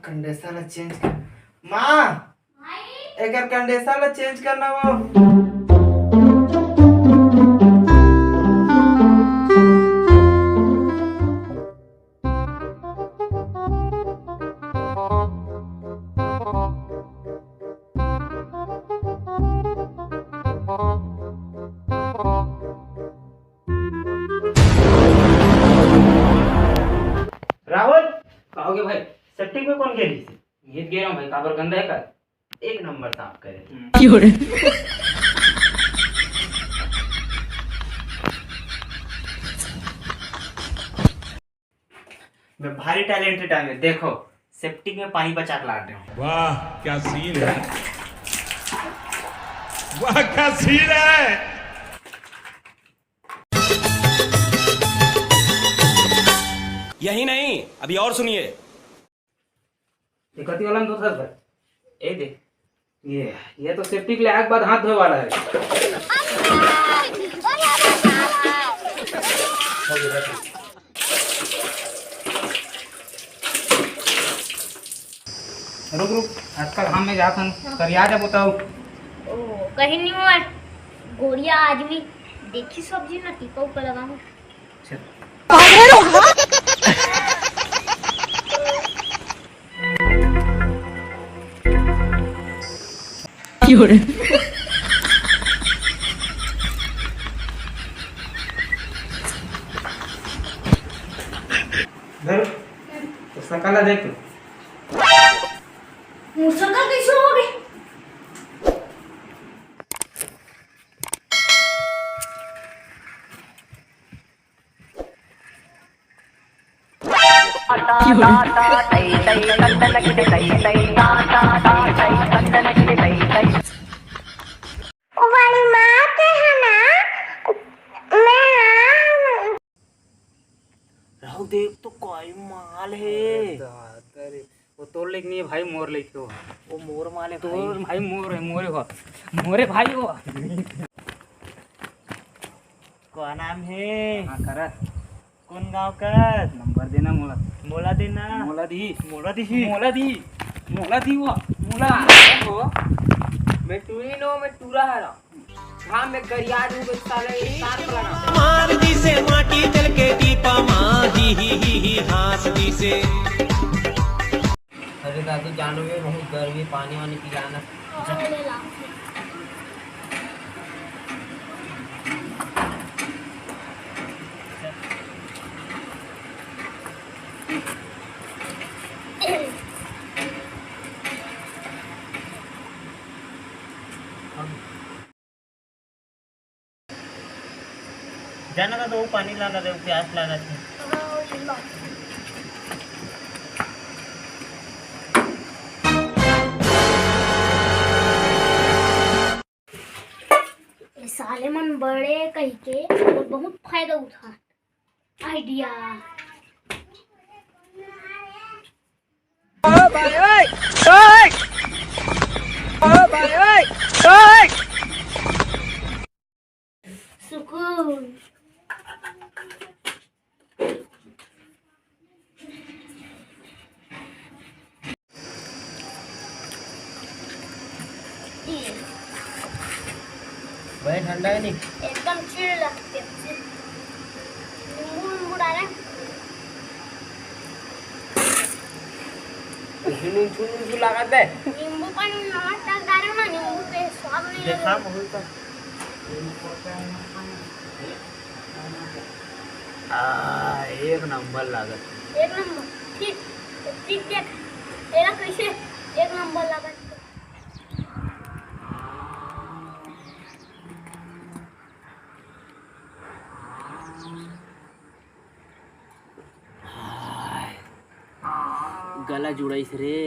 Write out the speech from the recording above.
Condenser ला change कर मां एक कंडेंसर ला चेंज करना वो राहुल कहोगे भाई? सेप्टिक में कौन गेली से गीत गे रहा हूँ भाई, काबर गंदा है का? एक नंबर साफ करे मैं भारी टैलेंटेड है देखो सेप्टिक में पानी बचा के ला रहे हूँ। वाह क्या सीन है, वाह क्या सीन है। यही नहीं, अभी और सुनिए। दिक्कती वाला में दूसरा भाई, ए देख ये तो सेफ्टी के लिए आए के बाद हाथ धोए वाला है। रुक रुक, आजकल हम में जात हन करिया जा बताओ। ओ कहीं नहीं हुआ गोरिया आज भी देखी सब्जी ना टीका ऊपर लगा हूँ। तो सकाला देख मुसलमान कैसे हो गए? राहुल देख तो कोई माल है। वो तोड़ लेके नहीं है भाई, मोर लेके हो। वो मोर माल है तोड़ भाई, मोर है, मोरे हो, मोरे भाई हो। क्या नाम है? हाँ करा कौन गांव का? नंबर देना मोला, मोला देना मोला दी, मोला दी मोला दी, मोला दी वो मोला हो। मैं टूरी नो मैं टूरा हरा हाँ मैं गरिया दूं बस साले तार लगा मार दी से माटी जल के दीपा माँ ही हास दी से। अरे दादू जानो में बहुत गर्मी पानी वानी पिलाना जाना था तो वो पानी लाना था, प्यास लाना था। ये साले मन बड़े कही के और बहुत फायदा उठा आइडिया। सुकून भाई ठंडा है नहीं एकदम चिल लगते हैं। नींबू डाले नींबू लगा दे नींबू पानी नमक डाल ना, नींबू पे स्वाद नहीं देखा लगेगा। बहुत का एक नंबर लागत। एक नंबर ठीक ठीक देख तेरा कैसे एक नंबर लगा। गला जुड़ाइस रे।